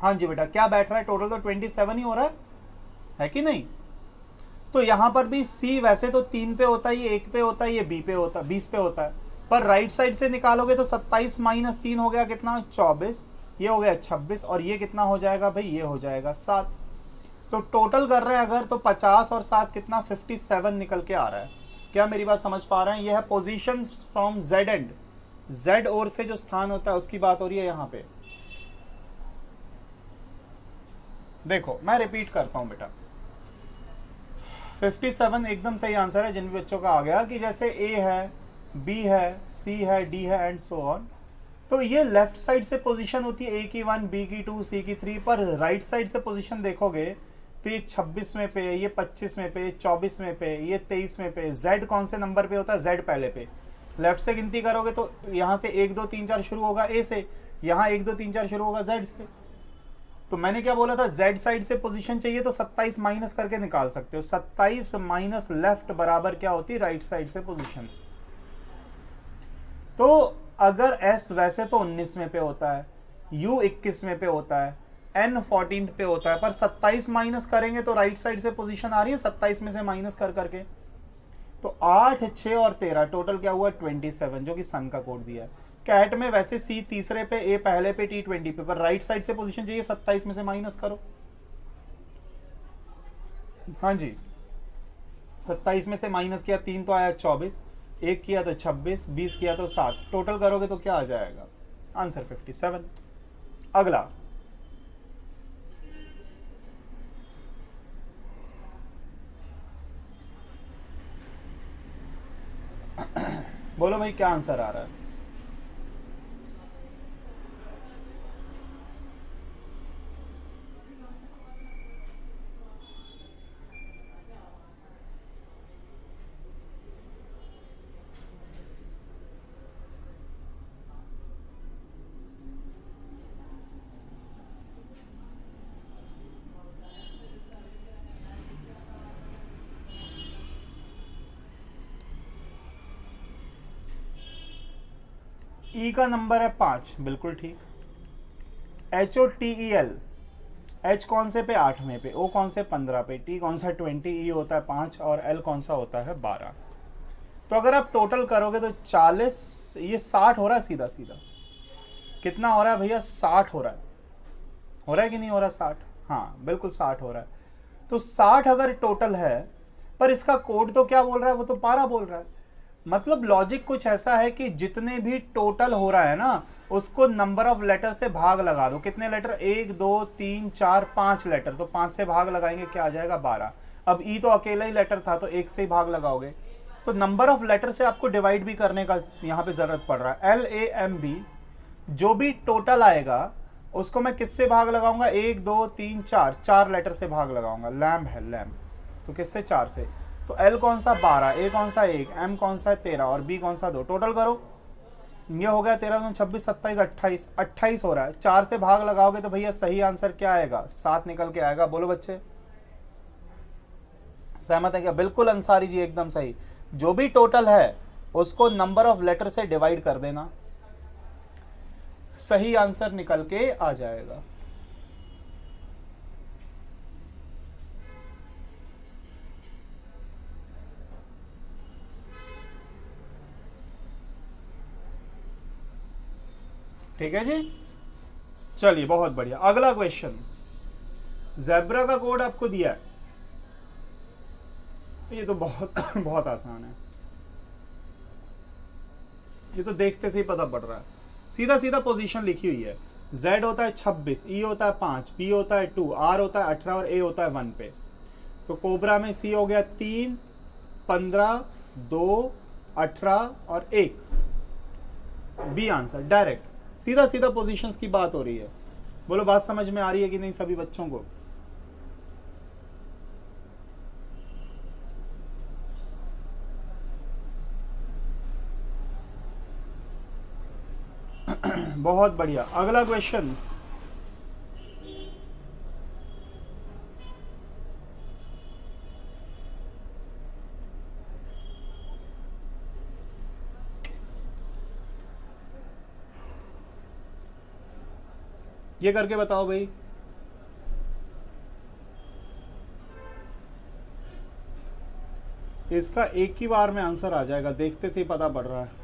हाँ जी बेटा, क्या बैठ रहा है? टोटल तो 27 ही हो रहा है कि नहीं? तो यहां पर भी C वैसे तो 3 पे होता है, ये 1 पे होता है, ये B पे होता है, 20 पे होता है, पर राइट साइड से निकालोगे तो 27 - 3 हो गया कितना? 24, ये हो गया 26, और ये कितना हो जाएगा भाई? ये हो जाएगा 7। तो टोटल कर रहे हैं अगर, तो 50 और 7 कितना 57 निकल के आ रहा है। क्या मेरी बात समझ पा रहे हैं? यह है position from Z end, Z ओर से जो स्थान होता है उसकी बात हो रही है यहाँ पे। देखो मैं रिपीट करता हूं बेटा, 57 एकदम सही आंसर है जिन बच्चों का आ गया कि जैसे ए है, बी है, सी है, डी है एंड सो ऑन। तो ये लेफ्ट साइड से पोजीशन होती है, ए की 1, बी की 2, सी की 3, पर राइट साइड से पोजीशन देखोगे तो ये 26वें पे, ये 25वें पे, 24वें पे, ये 23वें पे। जेड कौन से नंबर पे होता है? जेड पहले पे। लेफ्ट से गिनती करोगे तो यहाँ से 1 2 3 4 शुरू होगा ए से, यहाँ 1 2 3 4 शुरू होगा जेड से। तो मैंने क्या बोला था, जेड साइड से पोजीशन चाहिए तो 27 माइनस करके निकाल सकते हो। 27 माइनस लेफ्ट बराबर क्या होती है? राइट साइड से पोजीशन। तो अगर एस वैसे तो 19वें पे होता है, यू 21वें पे होता है, एन 14 पे होता है, पर 27 माइनस करेंगे तो राइट साइड से पोजीशन आ रही है 27 में से माइनस कर करके। तो 8, 6 और 13 टोटल क्या हुआ? 27, जो कि सन का कोड दिया है। कैट में वैसे सी तीसरे पे, ए पहले पे, टी 20 पे, पर राइट साइड से पोजीशन चाहिए 27 में से माइनस करो। हाँ जी, 27 में से माइनस किया 3 तो आया 24, 1 किया तो 26, 20 किया तो 7, टोटल करोगे तो क्या आ जाएगा? आंसर 57। अगला बोलो भाई क्या आंसर आ रहा है? ई का नंबर है 5, बिल्कुल ठीक। HOTEL, एच कौन से पे? 8वें पे, ओ कौन से? 15 पे, टी कौन सा? 20, ई होता है 5 और एल कौन सा होता है? 12। तो अगर आप टोटल करोगे तो 40, ये 60 हो रहा है सीधा सीधा। कितना हो रहा है भैया? 60 हो रहा है। हो रहा है कि नहीं हो रहा? 60, हाँ बिल्कुल 60 हो रहा है। तो 60 अगर टोटल है, पर इसका कोड तो क्या बोल रहा है? वो तो 12 बोल रहा है। मतलब लॉजिक कुछ ऐसा है कि जितने भी टोटल हो रहा है ना, उसको नंबर ऑफ लेटर से भाग लगा दो। कितने लेटर? 1 2 3 4 5 लेटर, तो 5 से भाग लगाएंगे क्या आ जाएगा? 12। अब ई तो अकेला ही लेटर था तो 1 से ही भाग लगाओगे। तो नंबर ऑफ लेटर से आपको डिवाइड भी करने का यहाँ पे जरूरत पड़ रहा है। LAMB, जो भी टोटल आएगा उसको मैं किससे भाग लगाऊंगा? 1 2 3 4, 4 लेटर से भाग लगाऊंगा। लैम्प है, लैम्प, तो किससे? 4 से। तो एल कौन सा? 12, ए कौन सा? 1, एम कौन सा? 13 और बी कौन सा? 2। टोटल करो, ये हो गया 13 26 27 28, 28 हो रहा है। 4 से भाग लगाओगे तो भैया सही आंसर क्या आएगा? 7 निकल के आएगा। बोलो बच्चे सहमत है क्या? बिल्कुल अंसारी जी एकदम सही। जो भी टोटल है उसको नंबर ऑफ लेटर से डिवाइड कर देना, सही आंसर निकल के आ जाएगा। ठीक है जी, चलिए बहुत बढ़िया। अगला क्वेश्चन, ज़ेब्रा का कोड आपको दिया है, ये तो बहुत बहुत आसान है, ये तो देखते से ही पता पड़ रहा है। सीधा सीधा पोजीशन लिखी हुई है। Z होता है 26, E होता है 5, P होता है 2, R होता है 18 और A होता है 1 पे। तो कोबरा में C हो गया 3, 15, 2, 18 और 1, बी आंसर डायरेक्ट। सीधा सीधा पोजीशंस की बात हो रही है। बोलो बात समझ में आ रही है कि नहीं सभी बच्चों को? बहुत बढ़िया। अगला क्वेश्चन, ये करके बताओ भाई। इसका एक ही बार में आंसर आ जाएगा, देखते से ही पता पड़ रहा है।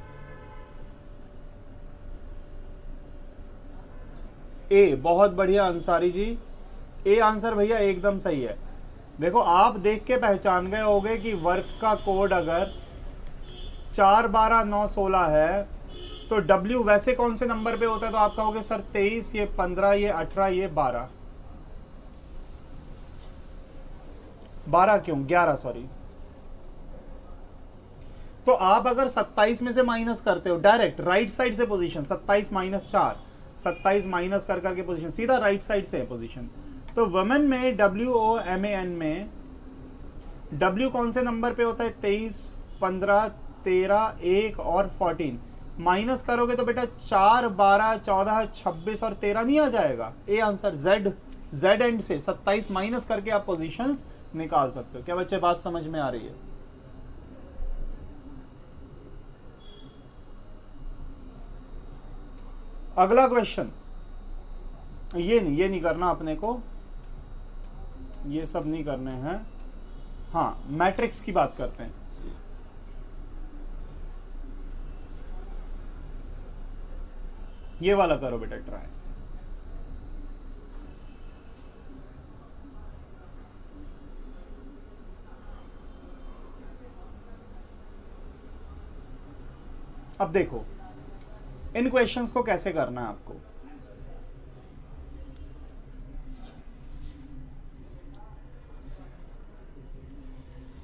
ए, बहुत बढ़िया अंसारी जी, ए आंसर भैया एकदम सही है। देखो आप देख के पहचान गए होगे कि वर्क का कोड अगर 4 12 9 16 है तो W वैसे कौन से नंबर पे होता है, तो आप कहोगे सर 23, ये 15, ये 18, ये 12। 12 क्यों, 11 सॉरी। तो आप अगर 27 में से माइनस करते हो डायरेक्ट राइट साइड से पोजीशन, 27 माइनस 4, 27 माइनस कर करके पोजीशन सीधा राइट साइड से है पोजीशन। तो वुमेन में WOMAN में W कौन से नंबर पे होता है, 23, 15, 13, 1 और 14। माइनस करोगे तो बेटा 4, 12, 14, 26 और 13 नहीं आ जाएगा। ए आंसर Z एंड से 27 माइनस करके आप पोजीशंस निकाल सकते हो। क्या बच्चे बात समझ में आ रही है? अगला क्वेश्चन, ये नहीं करना अपने को, ये सब नहीं करने हैं। हाँ, मैट्रिक्स की बात करते हैं। ये वाला करो बेटा ट्राई। अब देखो इन क्वेश्चंस को कैसे करना है आपको।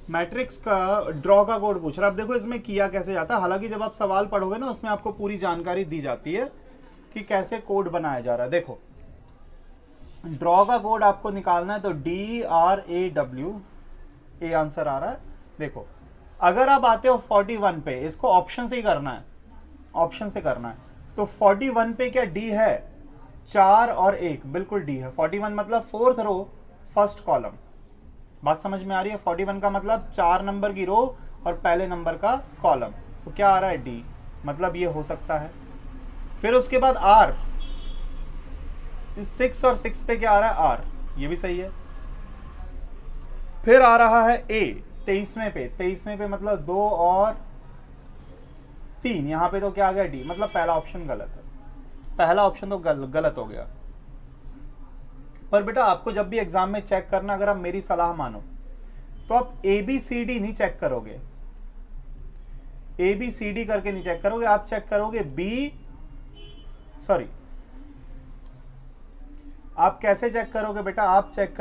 मैट्रिक्स का ड्रॉ का कोड पूछ रहा है। अब देखो इसमें किया कैसे जाता है, हालांकि जब आप सवाल पढ़ोगे ना उसमें आपको पूरी जानकारी दी जाती है कि कैसे कोड बनाया जा रहा है। देखो ड्रॉ का कोड आपको निकालना है तो DRAW, ए आंसर आ रहा है। देखो अगर आप आते हो 41 पे, इसको ऑप्शन से ही करना है, ऑप्शन से करना है। तो 41 पे क्या D है, 4 और 1, बिल्कुल D है। 41 मतलब 4th रो फर्स्ट कॉलम। बात समझ में आ रही है? 41 का मतलब 4 नंबर की रो और पहले नंबर का कॉलम। तो क्या आ रहा है, D, मतलब ये हो सकता है। फिर उसके बाद R, 6 और 6 पे क्या आ रहा है, R, ये भी सही है। फिर आ रहा है A 23वें पे, 23वें पे मतलब 2 और 3, यहां पे तो क्या आ गया, D, मतलब पहला ऑप्शन गलत है। पहला ऑप्शन तो गलत हो गया। पर बेटा आपको जब भी एग्जाम में चेक करना, अगर आप मेरी सलाह मानो तो आप ABCD नहीं चेक करोगे, ABCD करके नहीं चेक करोगे, आप चेक करोगे आप कैसे चेक करोगे बेटा, आप चेक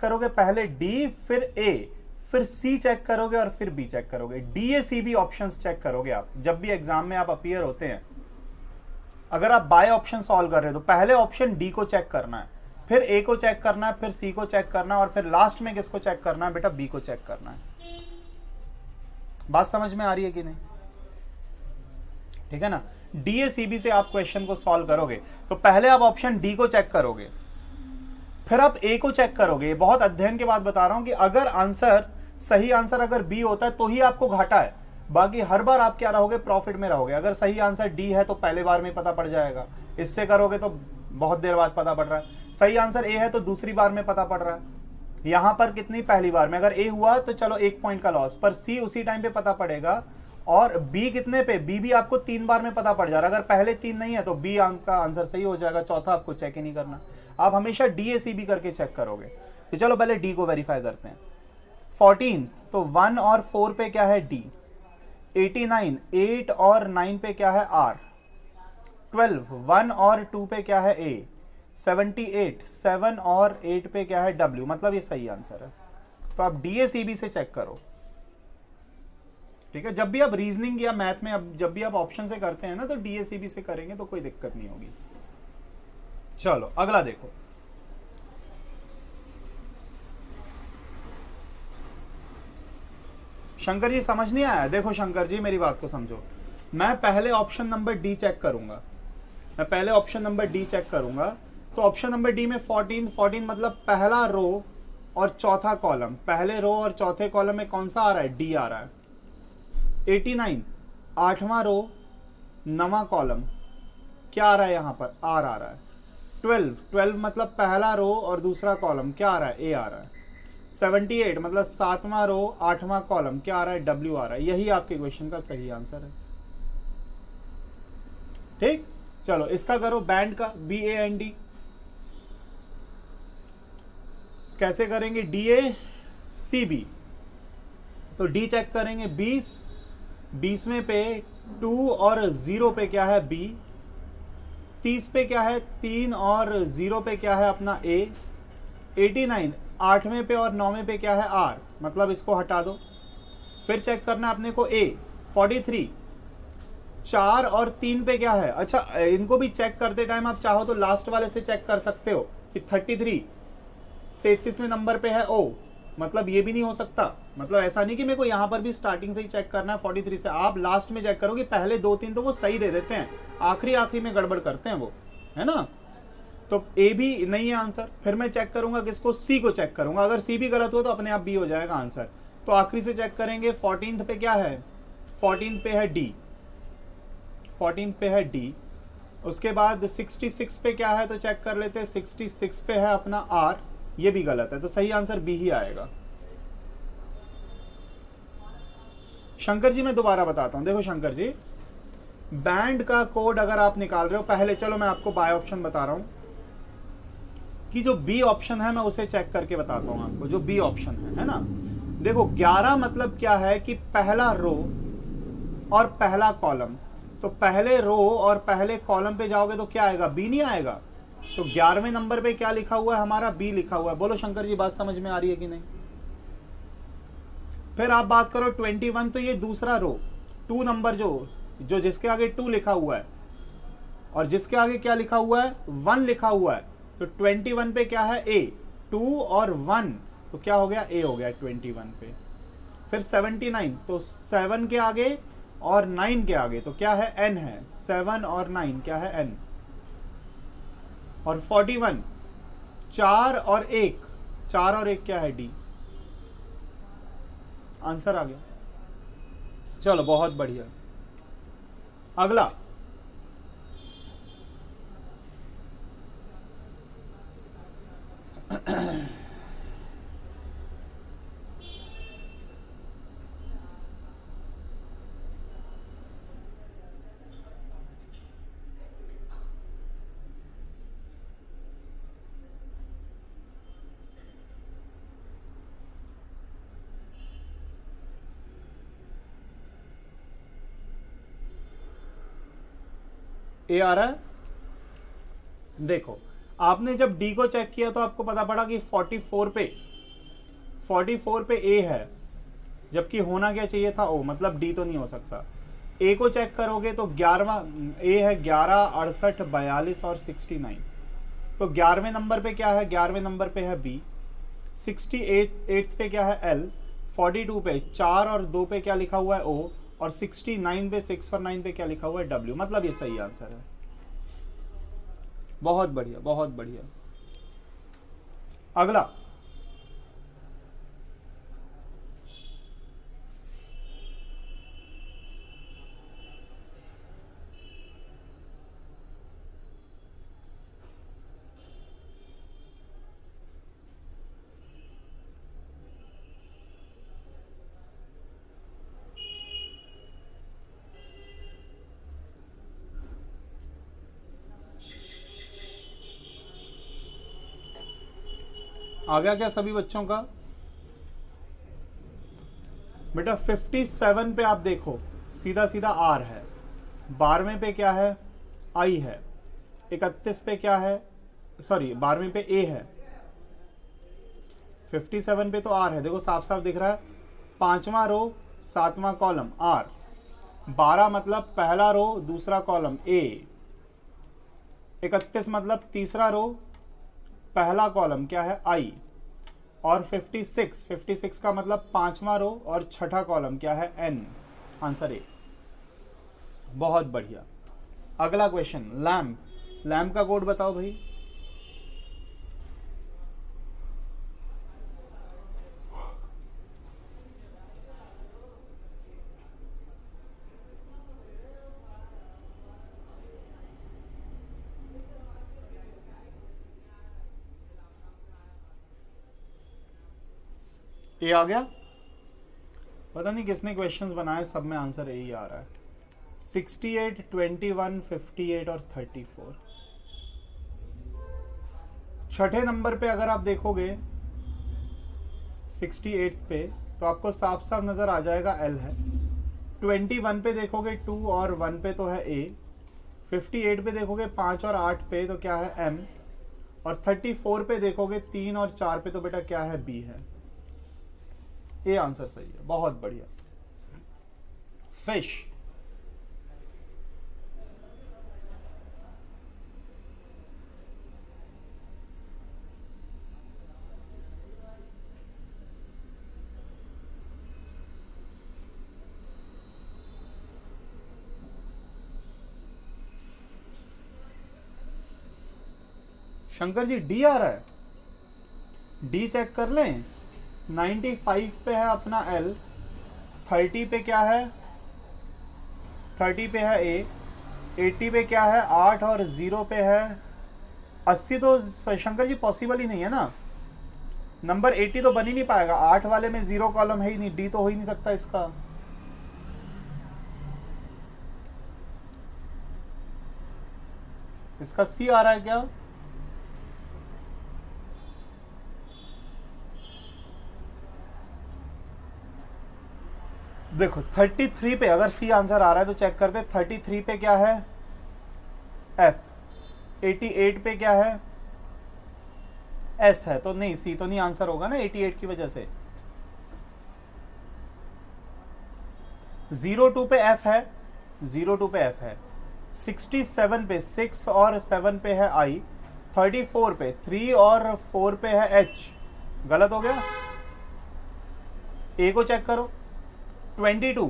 करोगे पहले D, फिर A, फिर C चेक करोगे और फिर B चेक करोगे। DACB ऑप्शंस चेक करोगे आप जब भी एग्जाम में आप अपीयर होते हैं। अगर आप बाय ऑप्शन सॉल्व कर रहे हो तो पहले ऑप्शन D को चेक करना है, फिर A को चेक करना है, फिर C को चेक करना है और फिर लास्ट में किसको चेक करना है बेटा, B को चेक करना है। बात समझ में आ रही है कि नहीं? ठीक है ना। DACB से आप क्वेश्चन को सॉल्व करोगे तो पहले आप ऑप्शन D को चेक करोगे, फिर आप A को चेक करोगे। बहुत अध्ययन के बाद बता रहा हूं कि अगर आंसर सही आंसर अगर B होता है तो ही आपको घाटा है, बाकी हर बार आप क्या रहोगे, प्रॉफिट में रहोगे। अगर सही आंसर D है तो पहले बार में पता पड़ जाएगा, इससे करोगे तो बहुत देर बाद पता पड़ रहा है। सही आंसर A है तो दूसरी बार में पता पड़ रहा है। यहां पर कितनी, पहली बार में। अगर A हुआ तो चलो 1 पॉइंट का लॉस, पर C उसी टाइम पे पता पड़ेगा। और B कितने पे, B भी आपको 3 बार में पता पड़ जा रहा है। अगर पहले 3 नहीं है तो B का आंसर सही हो जाएगा, चौथा आपको चेक ही नहीं करना। आप हमेशा DACB करके चेक करोगे। तो चलो पहले D को वेरीफाई करते हैं। 14 तो 1 और 4 पे क्या है, D। 89 8 और 9 पे क्या है, R। 12 1 और 2 पे क्या है, A। 78 7 और 8 पे क्या है, W, मतलब ये सही आंसर है। तो आप DACB से चेक करो। ठीक है, जब भी आप रीजनिंग या मैथ में जब भी आप ऑप्शन से करते हैं ना तो DACB से करेंगे तो कोई दिक्कत नहीं होगी। चलो अगला देखो। शंकर जी समझ नहीं आया? देखो शंकर जी मेरी बात को समझो। मैं पहले ऑप्शन नंबर D चेक करूंगा, तो ऑप्शन नंबर D में 14 मतलब पहला रो और चौथा कॉलम। पहले रो और चौथे कॉलम में कौन सा आ रहा है, D आ रहा है। 89 8वां रो 9वां कॉलम, क्या आ रहा है यहाँ पर, R आ रहा है। 12 मतलब पहला रो और दूसरा कॉलम, क्या आ रहा है, A आ रहा है। 78 मतलब 7वां रो 8वां कॉलम, क्या आ रहा है, W आ रहा है। यही आपके क्वेश्चन का सही आंसर है। ठीक, चलो इसका करो बैंड का, BAND कैसे करेंगे, DACB। तो D चेक करेंगे 20, 20वें पे 2 और 0 पे क्या है B, 30 पे क्या है 3 और 0 पे क्या है अपना A, 89 8वें पे और 9वें पे क्या है R, मतलब इसको हटा दो। फिर चेक करना अपने को A 43 4 और 3 पे क्या है। अच्छा इनको भी चेक करते टाइम आप चाहो तो लास्ट वाले से चेक कर सकते हो कि 33 33वें नंबर पे है O, मतलब ये भी नहीं हो सकता। मतलब ऐसा नहीं कि मेरे को यहाँ पर भी स्टार्टिंग से ही चेक करना है 43 से, आप लास्ट में चेक करोगे। पहले 2-3 तो वो सही दे देते हैं, आखिरी में गड़बड़ करते हैं वो, है ना। तो ए भी नहीं है आंसर। फिर मैं चेक करूंगा किसको, सी को चेक करूंगा। अगर सी भी गलत हो तो अपने आप बी हो जाएगा आंसर। तो आखिरी से चेक करेंगे 14th पे क्या है, 14th पे है डी, 14th पे है डी। उसके बाद 66 पे क्या है तो चेक कर लेते हैं, 66 पे है अपना आर, ये भी गलत है, तो सही आंसर बी ही आएगा। शंकर जी मैं दोबारा बताता हूं, देखो शंकर जी, बैंड का कोड अगर आप निकाल रहे हो, पहले चलो मैं आपको बाय ऑप्शन बता रहा हूं कि जो बी ऑप्शन है मैं उसे चेक करके बताता हूं आपको। जो बी ऑप्शन है ना, देखो 11 मतलब क्या है कि पहला रो और पहला कॉलम। तो पहले रो और पहले कॉलम पे जाओगे तो क्या आएगा, बी नहीं आएगा। तो 11वें नंबर पे क्या लिखा हुआ है हमारा, बी लिखा हुआ है। बोलो शंकर जी बात समझ में आ रही है कि नहीं। फिर आप बात करो 21, तो ये दूसरा रो, 2 नंबर जो जिसके आगे 2 लिखा हुआ है और जिसके आगे क्या लिखा हुआ है, 1 लिखा हुआ है। तो 21 पे क्या है, ए, 2 और 1, तो क्या हो गया, ए हो गया 21 पे। फिर 79, तो 7 के आगे और 9 के आगे तो क्या है, एन है। 7 और 9 क्या है, एन। और 41, 4 और 1, 4 और 1 क्या है, डी। आंसर आ गया। चलो बहुत बढ़िया। अगला ए आ रहा है। देखो आपने जब डी को चेक किया तो आपको पता पड़ा कि 44 पे ए है, जबकि होना क्या चाहिए था, ओ, मतलब डी तो नहीं हो सकता। ए को चेक करोगे तो 11वां ए है, 11, 68, 42 और 69। तो 11वें नंबर पे क्या है, 11वें नंबर पे है बी। 68 पे क्या है, एल। 42 पे 4 और 2 पे क्या लिखा हुआ है, ओ। और 69 पे 6 और 9 पे क्या लिखा हुआ है, डब्ल्यू। मतलब ये सही आंसर है। बहुत बढ़िया, बहुत बढ़िया। अगला आ गया क्या सभी बच्चों का। बेटा 57 पे आप देखो, सीधा सीधा आर है। 12वें पे क्या है, आई है। 31 पे क्या है, सॉरी 12वें पे ए है। 57 पे तो आर है, देखो साफ साफ दिख रहा है। 5वां रो 7वां कॉलम आर। 12 मतलब पहला रो दूसरा कॉलम ए। 31 मतलब तीसरा रो पहला कॉलम क्या है, आई। और 56 का मतलब 5वां रो और छठा कॉलम क्या है, एन। Answer A. बहुत बढ़िया। अगला क्वेश्चन, लैम्प। लैम्प का कोड बताओ भाई। ए आ गया। पता नहीं किसने क्वेश्चंस बनाए, सब में आंसर यही आ रहा है। 68, 21, 58 और 34। छठे नंबर पे अगर आप देखोगे 68 पे तो आपको साफ साफ नज़र आ जाएगा L है। 21 पे देखोगे 2 और 1 पे तो है A। 58 पे देखोगे 5 और 8 पे तो क्या है M। और 34 पे देखोगे 3 और 4 पे तो बेटा क्या है B है। ए आंसर सही है, बहुत बढ़िया। फिश। शंकर जी डी आ रहा है, डी चेक कर लें। 95 पे है अपना एल, 30 पे क्या है, 30 पे है ए, 80 पे क्या है 8 और 0 पे है 80। तो शंकर जी पॉसिबल ही नहीं है ना, नंबर 80 तो बन ही नहीं पाएगा, 8 वाले में 0 कॉलम है ही नहीं, डी तो हो ही नहीं सकता इसका। इसका सी आ रहा है क्या? देखो 33 पे अगर सी आंसर आ रहा है तो चेक करते। 33 पे क्या है एफ, 88 पे क्या है एस है, तो नहीं सी तो नहीं आंसर होगा ना 88 की वजह से। 02 पे एफ है, 02 पे एफ है। 67 पे 6 और 7 पे है आई। 34 पे 3 और 4 पे है एच, गलत हो गया। ए को चेक करो। 22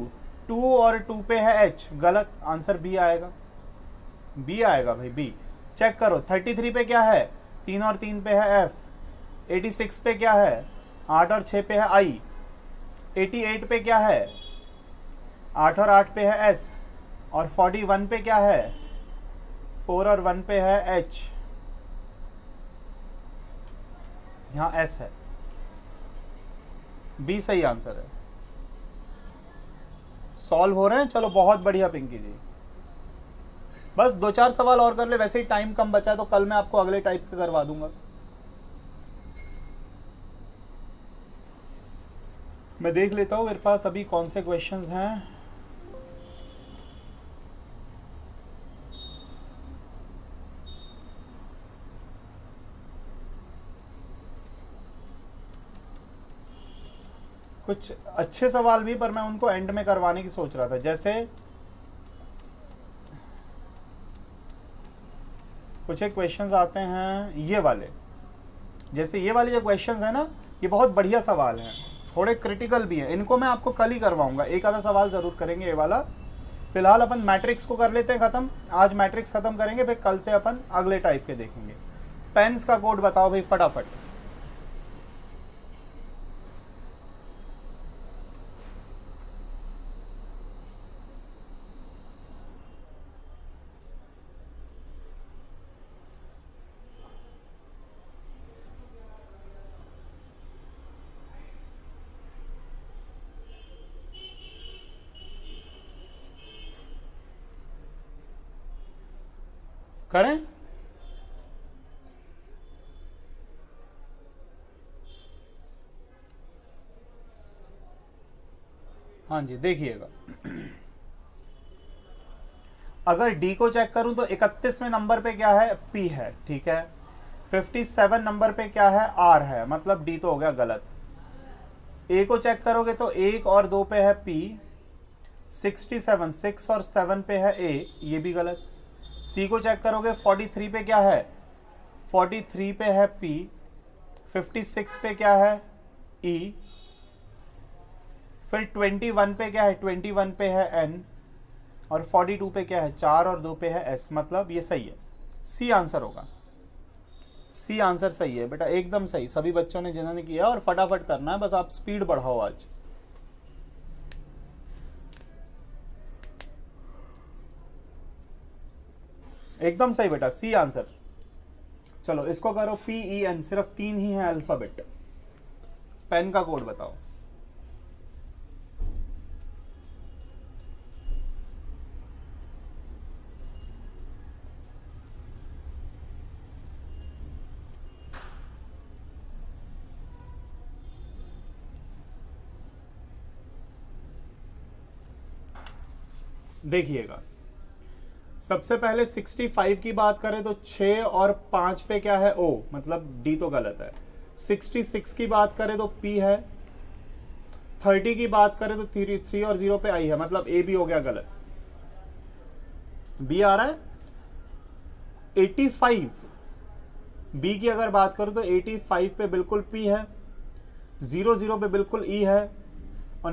2 और 2 पे है एच, गलत, आंसर बी आएगा, बी आएगा भाई बी। चेक करो 33 पे क्या है 3 और 3 पे है एफ। 86 पे क्या है 8 और 6 पे है आई। 88 पे क्या है 8 और 8 पे है एस। और 41 पे क्या है 4 और 1 पे है एच, यहाँ एस है, बी सही आंसर है। सॉल्व हो रहे हैं, चलो बहुत बढ़िया पिंकी जी। बस 2-4 सवाल और कर ले, वैसे ही टाइम कम बचा है तो कल मैं आपको अगले टाइप के करवा दूंगा। मैं देख लेता हूँ मेरे पास अभी कौन से क्वेश्चंस हैं। कुछ अच्छे सवाल भी, पर मैं उनको एंड में करवाने की सोच रहा था। जैसे कुछ एक क्वेश्चंस आते हैं ये वाले, जैसे ये वाले जो क्वेश्चंस हैं ना, ये बहुत बढ़िया सवाल हैं, थोड़े क्रिटिकल भी हैं। इनको मैं आपको कल ही करवाऊंगा, एक आधा सवाल ज़रूर करेंगे ये वाला। फिलहाल अपन मैट्रिक्स को कर लेते हैं ख़त्म, आज मैट्रिक्स ख़त्म करेंगे, फिर कल से अपन अगले टाइप के देखेंगे। पेन्स का कोड बताओ भाई फटाफट। करें? हाँ जी देखिएगा, अगर डी को चेक करूं तो 31वें नंबर पे क्या है पी है, ठीक है। 57 नंबर पे क्या है आर है, मतलब डी तो हो गया गलत। ए को चेक करोगे तो 1 और 2 पे है पी। 67 6 और 7 पे है ए, ये भी गलत। सी को चेक करोगे 43 पे क्या है 43 पे है पी। 56 पे क्या है ई। फिर 21 पे क्या है 21 पे है एन। और 42 पे क्या है 4 और 2 पे है एस, मतलब ये सही है, सी आंसर होगा। सी आंसर सही है बेटा, एकदम सही। सभी बच्चों ने जिन्होंने किया, और फटाफट करना है, बस आप स्पीड बढ़ाओ आज। एकदम सही बेटा, सी आंसर। चलो इसको करो पी ई एन, सिर्फ 3 ही है अल्फाबेट। पेन का कोड बताओ। देखिएगा, सबसे पहले 65 की बात करें तो 6 और 5 पे क्या है, ओ, मतलब डी तो गलत है। 66 की बात करें तो पी है। 30 की बात करें तो 3 और 0 पे आई है, मतलब ए भी हो गया गलत। बी आ रहा है। 85 बी की अगर बात करूं तो 85 पे बिल्कुल पी है, 00 पे बिल्कुल ई है, और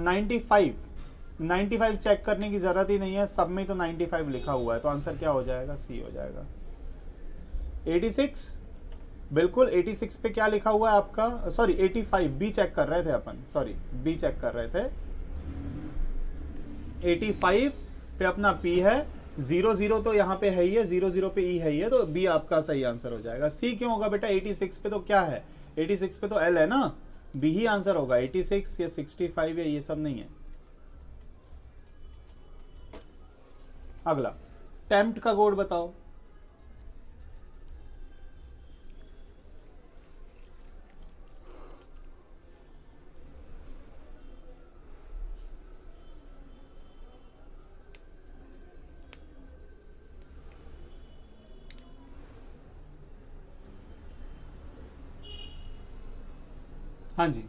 95 चेक करने की जरूरत ही नहीं है, सब में तो 95 लिखा हुआ है, तो आंसर क्या हो जाएगा, सी हो जाएगा। 86 बिल्कुल 86 पे क्या लिखा हुआ है आपका, सॉरी 85 बी चेक कर रहे थे अपन, सॉरी बी चेक कर रहे थे। 85 पे अपना पी है, 00 तो यहाँ पे है ही है, 00 पे ई है ही है, तो बी आपका सही आंसर हो जाएगा। सी क्यों होगा बेटा, 86 पे तो क्या है, 86 पे तो एल है ना, बी ही आंसर होगा। 86 या 65 या ये सब नहीं है। अगला टेम्प्ट का कोड बताओ। हाँ जी,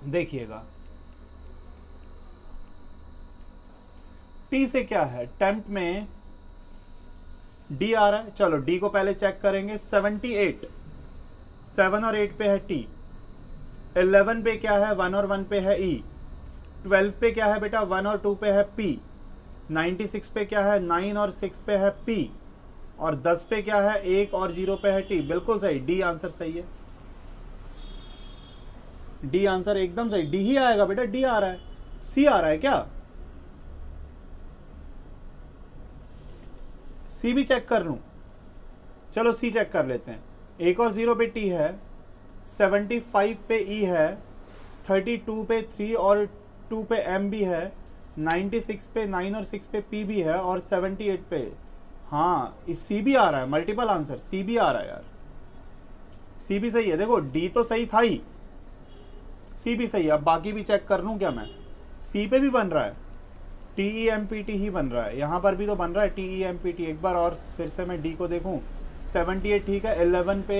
देखिएगा टी से क्या है, टेम्प्ट में डी आ रहा है, चलो डी को पहले चेक करेंगे। 78 7 और 8 पे है टी। 11 पे क्या है, 1 और 1 पे है ई। 12 पे क्या है बेटा, 1 और 2 पे है पी। 96 पे क्या है, 9 और 6 पे है पी। और 10 पे क्या है, 1 और 0 पे है टी। बिल्कुल सही, डी आंसर सही है। डी आंसर एकदम सही, डी ही आएगा बेटा, डी आ रहा है। सी आ रहा है क्या, सी भी चेक कर लूं, चलो सी चेक कर लेते हैं। 1 और 0 पे टी है, 75 पे ई है, 32 पे 3 और 2 पे एम भी है, 96 पे 9 और 6 पे पी भी है, और 78 पे, हाँ सी भी आ रहा है। मल्टीपल आंसर सी भी आ रहा है यार, सी भी सही है। देखो डी तो सही था ही, सी भी सही है। अब बाकी भी चेक कर लूँ क्या मैं, सी पे भी बन रहा है, TEMPT ही बन रहा है, यहाँ पर भी तो बन रहा है TEMPT। एक बार और फिर से मैं डी को देखूँ। 78 ठीक है, 11 पे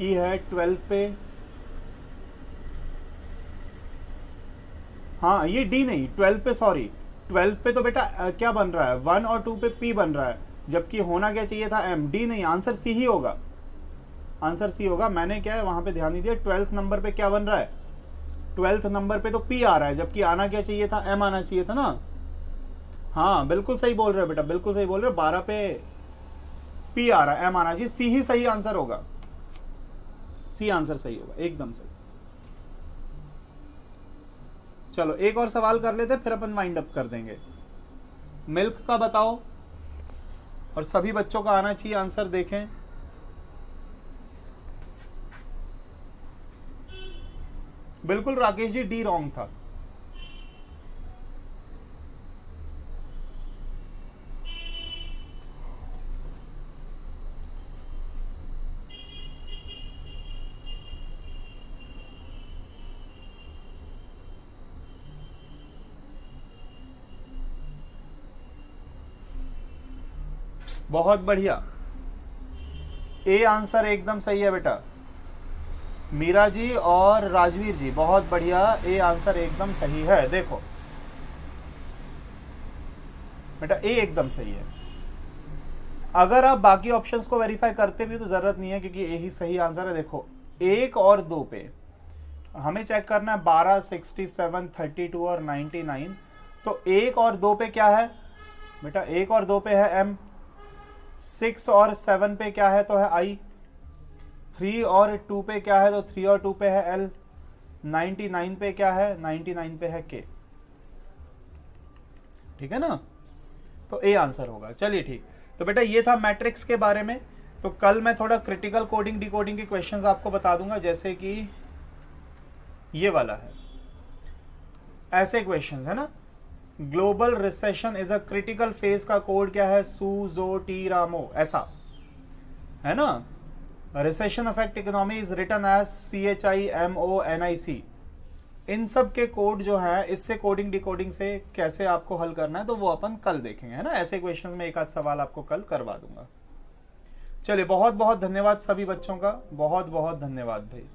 ई है, 12 पे, हाँ ये डी नहीं, 12 पे, सॉरी 12 पे तो बेटा क्या बन रहा है, 1 और 2 पे पी बन रहा है, जबकि होना क्या चाहिए था एम। डी नहीं, आंसर सी ही होगा, आंसर सी होगा। मैंने क्या है वहाँ पे ध्यान नहीं दिया। 12th नंबर पे क्या बन रहा है, 12th नंबर पे तो पी आ रहा है, जबकि आना क्या चाहिए था, एम आना चाहिए था ना। हाँ बिल्कुल सही बोल रहे हो बेटा, बिल्कुल सही बोल रहे हो। 12 पे पी आ रहा है, एम आना चाहिए, सी ही सही आंसर होगा, सी आंसर सही होगा, एकदम सही। चलो एक और सवाल कर लेते, फिर अपन वाइंड अप कर देंगे। मिल्क का बताओ, और सभी बच्चों का आना चाहिए आंसर, देखें। बिल्कुल राकेश जी, डी रॉन्ग था। बहुत बढ़िया, ए आंसर एकदम सही है बेटा। मीरा जी और राजवीर जी बहुत बढ़िया, ए आंसर एकदम सही है। देखो बेटा ए एकदम सही है। अगर आप बाकी ऑप्शंस को वेरीफाई करते भी तो जरूरत नहीं है, क्योंकि ए ही सही आंसर है। देखो 1 और 2 पे हमें चेक करना है, 12, 67, 32 और 99। तो 1 और 2 पे क्या है बेटा, 1 और 2 पे है एम। 6 और 7 पे क्या है, तो है आई। 3 और 2 पे क्या है, तो 3 और 2 पे है एल। 99 पे क्या है, 99 पे है के। ठीक है ना, तो ए आंसर होगा। चलिए ठीक, तो बेटा ये था मैट्रिक्स के बारे में। तो कल मैं थोड़ा क्रिटिकल कोडिंग डिकोडिंग के क्वेश्चंस आपको बता दूंगा, जैसे कि ये वाला है, ऐसे क्वेश्चंस है ना, global recession is a critical phase का कोड क्या है? सुजोटीरामो, ऐसा है ना। Recession affect economy is written as CHIMONIC। इन सब के कोड जो है, इससे कोडिंग डिकोडिंग से कैसे आपको हल करना है तो वो अपन कल देखेंगे, है ना। ऐसे क्वेश्चंस में एक आध सवाल आपको कल करवा दूंगा। चलिए, बहुत बहुत धन्यवाद सभी बच्चों का, बहुत बहुत धन्यवाद भाई।